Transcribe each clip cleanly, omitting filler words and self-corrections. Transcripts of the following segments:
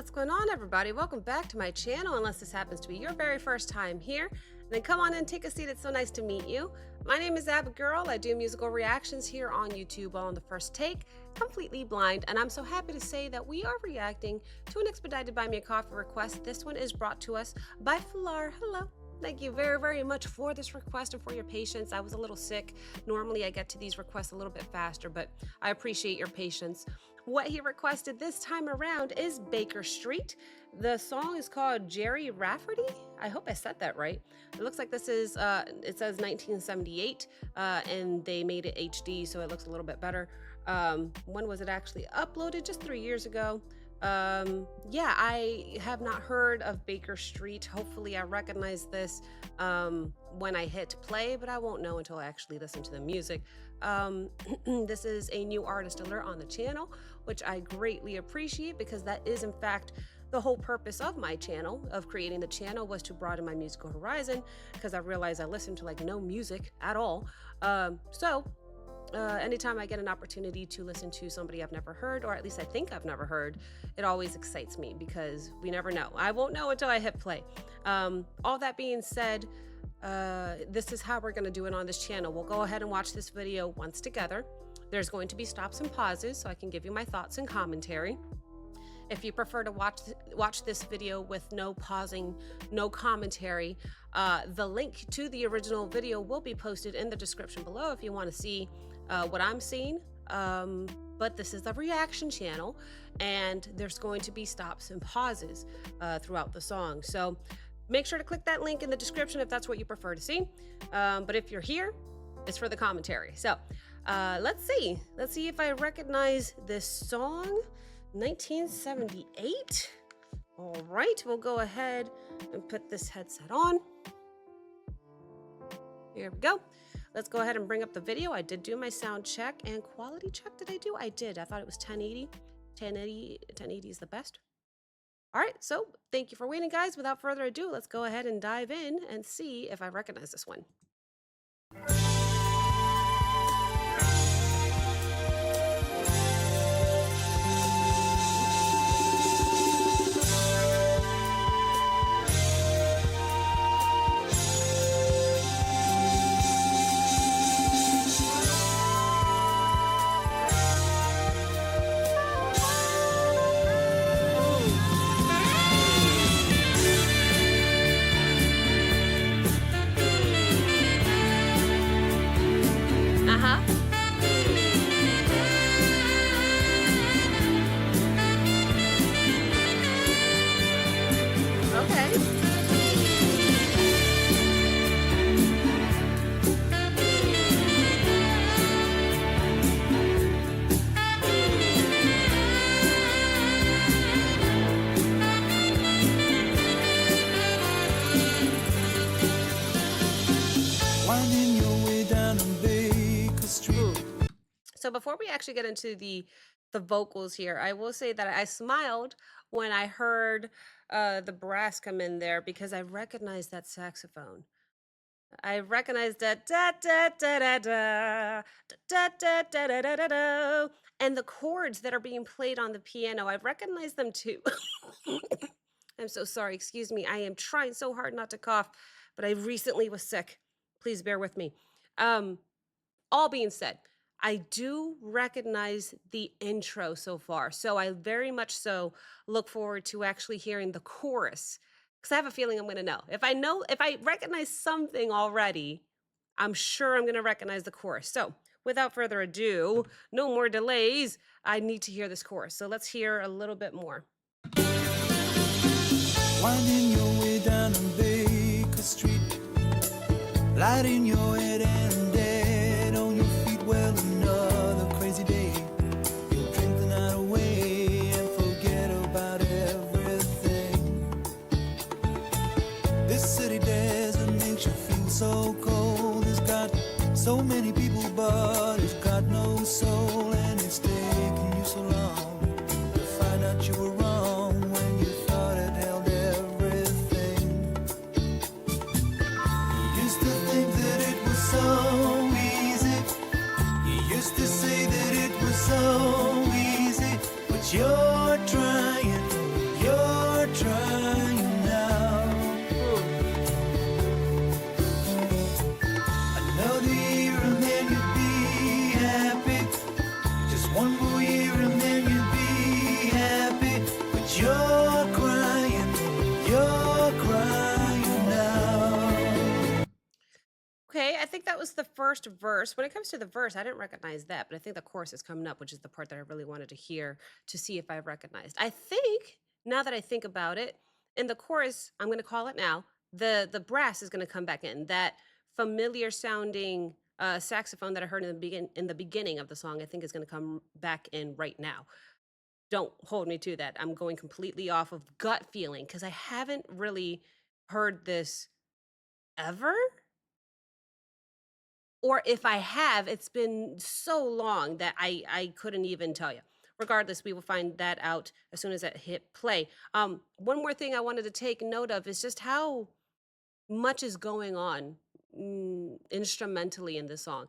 what's going on, everybody? Welcome back to my channel, unless this happens to be your very first time here. Then come on and take a seat. It's so nice to meet you. My name is Abigail. I do musical reactions here on YouTube on the first take, completely blind, and I'm so happy to say that we are reacting to an expedited Buy Me a Coffee request. This one is brought to us by Flar. Hello. Thank you very, very much for this request and for your patience. I was a little sick. Normally I get to these requests a little bit faster, but I appreciate your patience. What he requested this time around is Baker Street. The song is called Gerry Rafferty. I hope I said that right. It looks like this is, it says 1978, and they made it HD, so it looks a little bit better. When was it actually uploaded? Just 3 years ago. Yeah, I have not heard of Baker Street. Hopefully I recognize this when I hit play, but I won't know until I actually listen to the music. This is a new artist alert on the channel, which I greatly appreciate because that is in fact the whole purpose of my channel, of creating the channel, was to broaden my musical horizon, because I realized I listened to like no music at all. Anytime I get an opportunity to listen to somebody I've never heard, or at least I think I've never heard, it always excites me because we never know. I won't know until I hit play. All that being said, this is how we're going to do it on this channel. We'll go ahead and watch this video once together. There's going to be stops and pauses so I can give you my thoughts and commentary. If you prefer to watch this video with no pausing, no commentary, the link to the original video will be posted in the description below if you want to see what I'm seeing. But this is a reaction channel, and there's going to be stops and pauses throughout the song. So make sure to click that link in the description if that's what you prefer to see. But if you're here, it's for the commentary. So let's see if I recognize this song. 1978. All right, we'll go ahead and put this headset on. Here we go. Let's go ahead and bring up the video. I did do my sound check and quality check. Did I do? I did. I thought it was 1080. 1080 is the best. All right, so thank you for waiting, guys. Without further ado, let's go ahead and dive in and see if I recognize this one. So before we actually get into the vocals here, I will say that I smiled when I heard the brass come in there because I recognized that saxophone. I recognized that da da da da da da da da da da da da, and the chords that are being played on the piano. I recognize them too. I'm so sorry. Excuse me. I am trying so hard not to cough, but I recently was sick. Please bear with me. All being said, I do recognize the intro so far, so I very much so look forward to actually hearing the chorus, because I have a feeling I'm going to know. If I recognize something already, I'm sure I'm going to recognize the chorus. So without further ado, no more delays, I need to hear this chorus. So let's hear a little bit more. Winding your way down on Baker Street, lighting your head and dead on your feet. Well, another crazy day. You'll drink the night away and forget about everything. This city desert makes you feel so cold. It's got so many people, but it's got no soul, and it's taken you so long to find out you were wrong when you thought it held everything. You used to think that it was so easy. You used to say that it was so easy, but you're trying first verse. When it comes to the verse, I didn't recognize that, but I think the chorus is coming up, which is the part that I really wanted to hear to see if I recognized. I think now that I think about it, in the chorus, I'm going to call it now. The brass is going to come back in. That familiar sounding saxophone that I heard in the beginning of the song, I think is going to come back in right now. Don't hold me to that. I'm going completely off of gut feeling because I haven't really heard this ever. Or if I have, it's been so long that I couldn't even tell you. Regardless, we will find that out as soon as I hit play. One more thing I wanted to take note of is just how much is going on instrumentally in this song.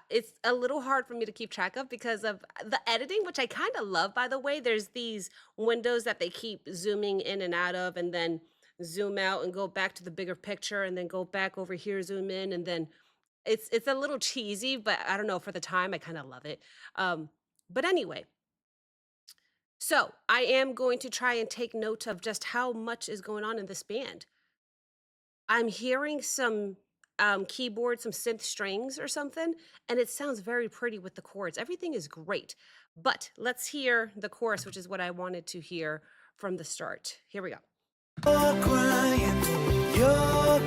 It's a little hard for me to keep track of because of the editing, which I kind of love, by the way. There's these windows that they keep zooming in and out of, and then zoom out and go back to the bigger picture, and then go back over here, zoom in, and then it's a little cheesy, but I don't know, for the time, I kind of love it. But anyway, so I am going to try and take note of just how much is going on in this band. I'm hearing some keyboard, some synth strings or something, and it sounds very pretty with the chords. Everything is great. But let's hear the chorus, which is what I wanted to hear from the start. Here we go. You're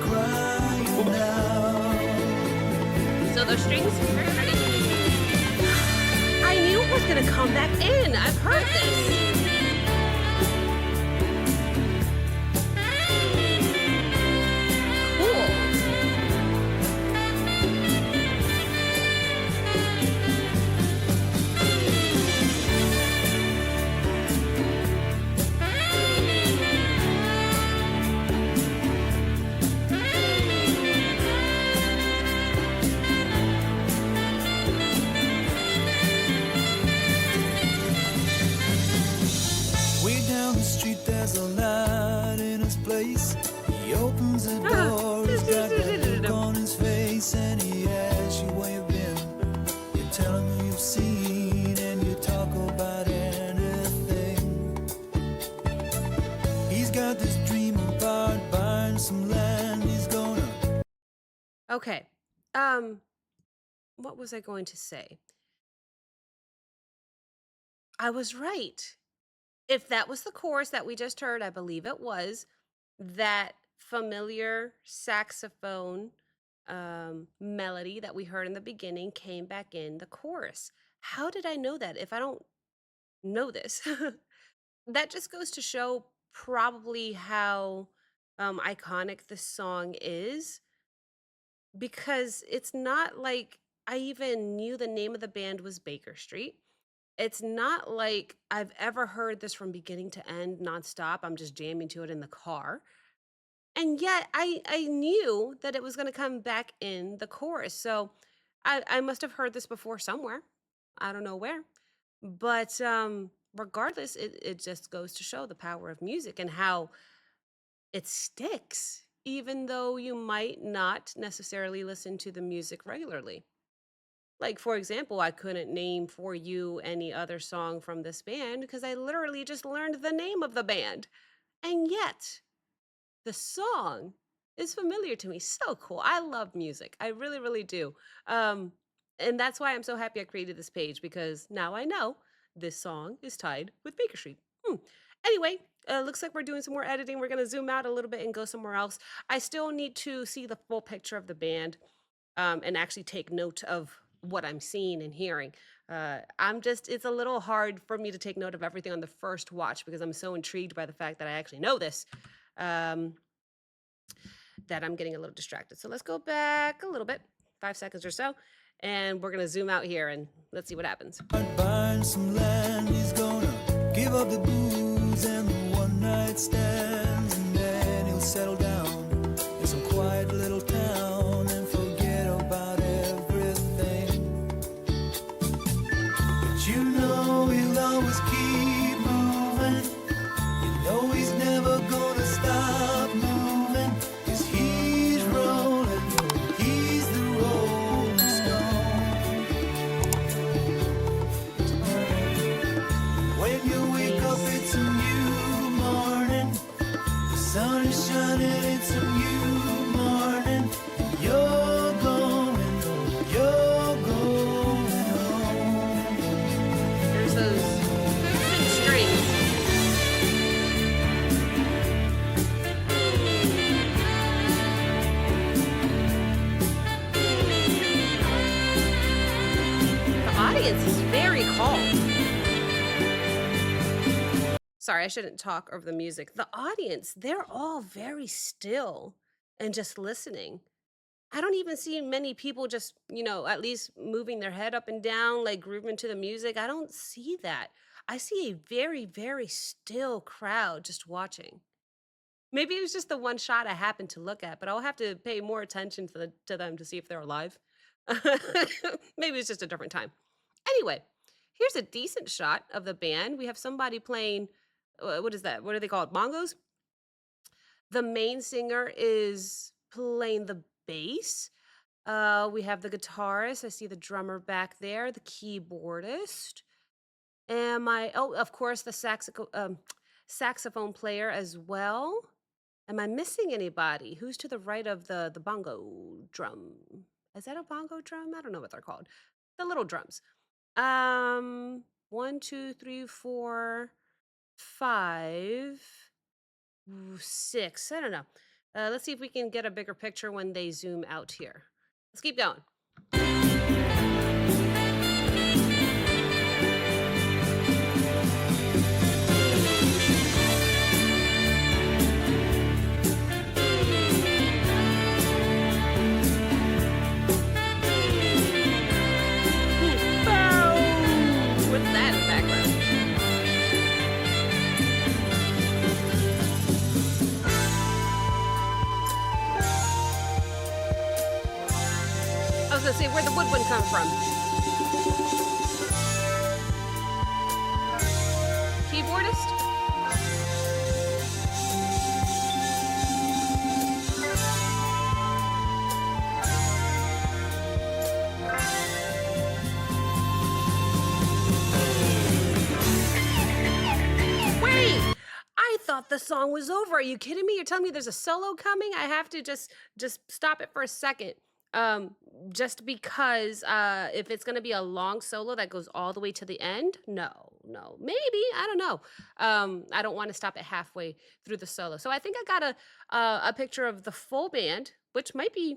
crying now. So those strings, very ready. I knew it was gonna come back in. I've heard this. There's a light in his place. He opens the door, he's got that look on his face, and he asks you where you've been. You tell him who you've seen, and you talk about anything. He's got this dream about buying some land. He's gonna. Okay. What was I going to say? I was right. If that was the chorus that we just heard, I believe it was, that familiar saxophone melody that we heard in the beginning came back in the chorus. How did I know that if I don't know this? That just goes to show probably how iconic this song is, because it's not like I even knew the name of the band was Baker Street. It's not like I've ever heard this from beginning to end nonstop. I'm just jamming to it in the car. And yet I knew that it was going to come back in the chorus. So I must have heard this before somewhere. I don't know where. But regardless, it just goes to show the power of music and how it sticks, even though you might not necessarily listen to the music regularly. Like, for example, I couldn't name for you any other song from this band because I literally just learned the name of the band. And yet, the song is familiar to me. So cool. I love music. I really, really do. And that's why I'm so happy I created this page, because now I know this song is tied with Baker Street. Anyway, looks like we're doing some more editing. We're going to zoom out a little bit and go somewhere else. I still need to see the full picture of the band and actually take note of what I'm seeing and hearing. It's a little hard for me to take note of everything on the first watch because I'm so intrigued by the fact that I actually know this, that I'm getting a little distracted. So let's go back a little bit, 5 seconds or so, and we're gonna zoom out here and let's see what happens. Buying some land, he's gonna give up the booze and the one night stands, and then he'll settle down in some quiet little town and forget about everything. But you know he'll always keep moving. You know he's never gonna stop moving, 'cause he's rolling, he's the rolling stone. When you wake up, it's a new morning. The sun is shining, it's a new morning. audience is very calm. Sorry, I shouldn't talk over the music. The audience, they're all very still and just listening. I don't even see many people just, at least moving their head up and down, like grooving to the music. I don't see that. I see a very, very still crowd just watching. Maybe it was just the one shot I happened to look at, but I'll have to pay more attention to them to see if they're alive. Maybe it's just a different time. Anyway, here's a decent shot of the band. We have somebody playing, what is that? What are they called? Bongos? The main singer is playing the bass. We have the guitarist. I see the drummer back there, the keyboardist. Of course, the saxophone player as well. Am I missing anybody? Who's to the right of the bongo drum? Is that a bongo drum? I don't know what they're called. The little drums. One, two, three, four, five, six. I don't know. Let's see if we can get a bigger picture when they zoom out here. Let's keep going. What's that in the background? I was gonna say, where'd the woodwind come from? Keyboardist? Wait! I thought the song was over. Are you kidding me? You're telling me there's a solo coming? I have to just stop it for a second. Just because if it's gonna be a long solo that goes all the way to the end, no, maybe, I don't know. I don't want to stop it halfway through the solo. So I think I got a picture of the full band, which might be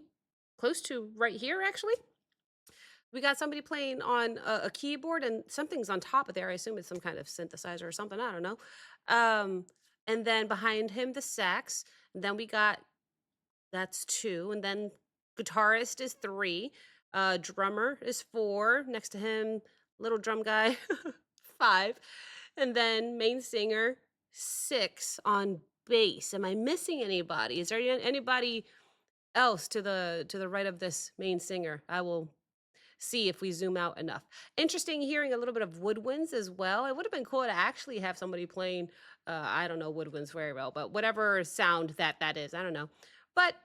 close to right here actually. We got somebody playing on a keyboard and something's on top of there. I assume it's some kind of synthesizer or something. I don't know. And then behind him, the sax. And then we got, that's two. And then guitarist is three. Drummer is four. Next to him, little drum guy, five. And then main singer, six on bass. Am I missing anybody? Is there anybody else to the right of this main singer? I will see if we zoom out enough. Interesting hearing a little bit of woodwinds as well. It would have been cool to actually have somebody playing, I don't know woodwinds very well, but whatever sound that is, I don't know. But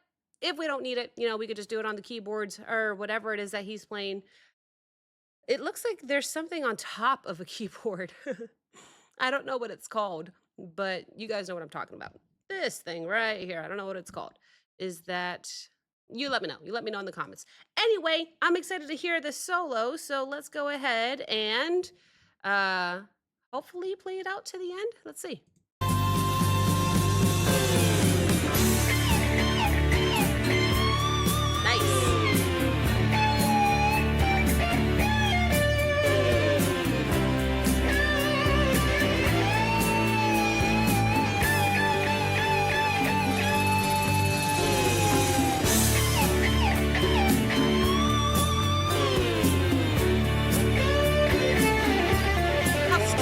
if we don't need it, we could just do it on the keyboards or whatever it is that he's playing. It looks like there's something on top of a keyboard. I don't know what it's called, but you guys know what I'm talking about. This thing right here. I don't know what it's called. Is that... You let me know. You let me know in the comments. Anyway, I'm excited to hear this solo, so let's go ahead and hopefully play it out to the end. Let's see. Nice.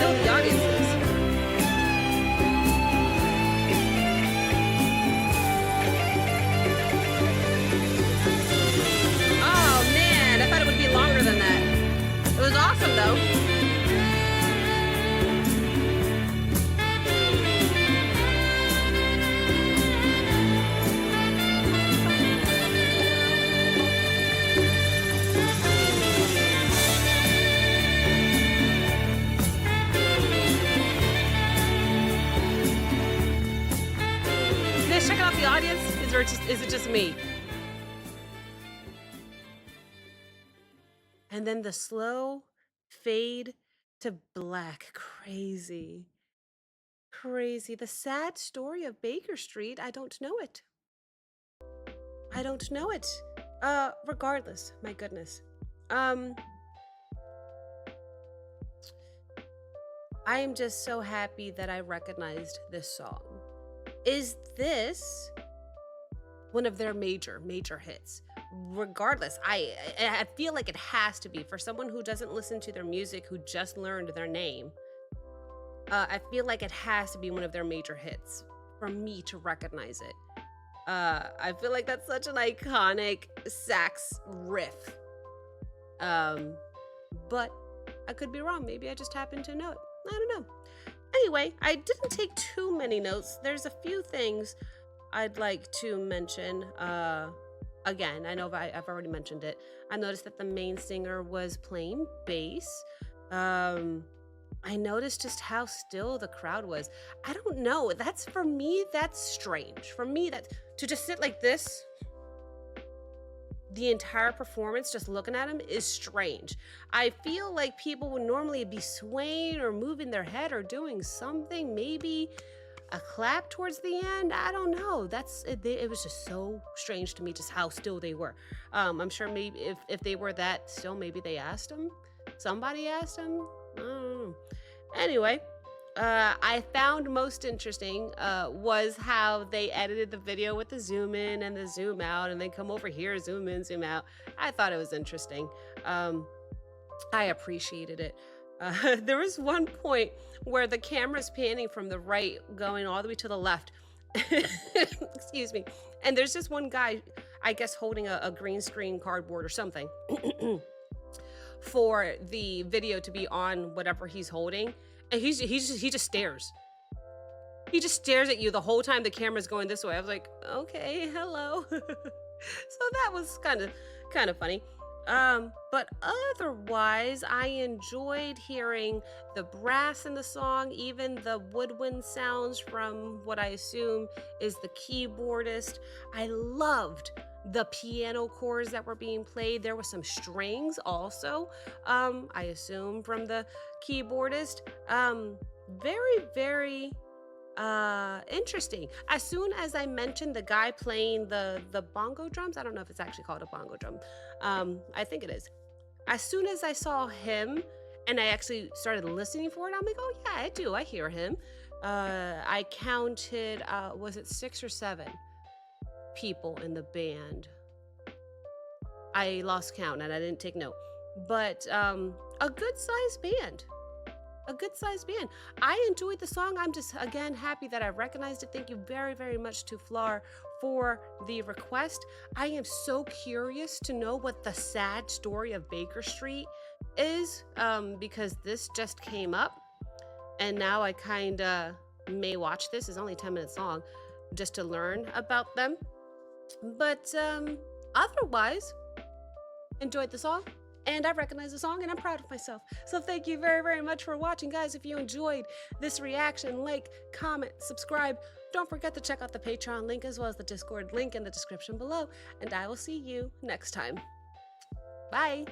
The audience is. Oh man, I thought it would be longer than that. It was awesome though. Check out the audience. Is it just me? And then the slow fade to black. Crazy. The sad story of Baker Street. I don't know it. Regardless, my goodness. I am just so happy that I recognized this song. Is this one of their major hits? Regardless, I feel like it has to be for someone who doesn't listen to their music, who just learned their name. I feel like it has to be one of their major hits for me to recognize it. I feel like that's such an iconic sax riff. But I could be wrong. Maybe I just happened to know it. I don't know. Anyway, I didn't take too many notes. There's a few things I'd like to mention. Again, I know I've already mentioned it. I noticed that the main singer was playing bass. I noticed just how still the crowd was. I don't know. That's for me, that's strange. For me, that to just sit like this the entire performance, just looking at him, is strange. I feel like people would normally be swaying or moving their head or doing something, maybe a clap towards the end. I don't know. It was just so strange to me just how still they were. I'm sure maybe if they were that still, maybe they asked him. Somebody asked him. I don't know. Anyway, I found most interesting was how they edited the video with the zoom in and the zoom out, and then come over here, zoom in, zoom out. I thought it was interesting. I appreciated it. There was one point where the camera's panning from the right going all the way to the left. Excuse me. And there's just one guy, I guess, holding a green screen cardboard or something for the video to be on whatever he's holding. And he just stares. He just stares at you the whole time the camera's going this way. I was like, okay, hello. So that was kind of funny. But otherwise, I enjoyed hearing the brass in the song, even the woodwind sounds from what I assume is the keyboardist. I loved the piano chords that were being played. There were some strings also, I assume from the keyboardist. Very interesting. As soon as I mentioned the guy playing the bongo drums, I don't know if it's actually called a bongo drum. I think it is. As soon as I saw him and I actually started listening for it, I'm like, oh yeah, I do. I hear him. I counted, was it 6 or 7 people in the band? I lost count and I didn't take note. But a good sized band. A good sized band. I enjoyed the song. I'm just, again, happy that I recognized it. Thank you very, very much to Flar for the request. I am so curious to know what the sad story of Baker Street is, because this just came up. And now I kind of may watch this. It's only 10 minutes long, just to learn about them. But otherwise, enjoyed the song. And I recognize the song and I'm proud of myself. So thank you very, very much for watching, guys. If you enjoyed this reaction, like, comment, subscribe. Don't forget to check out the Patreon link as well as the Discord link in the description below. And I will see you next time. Bye.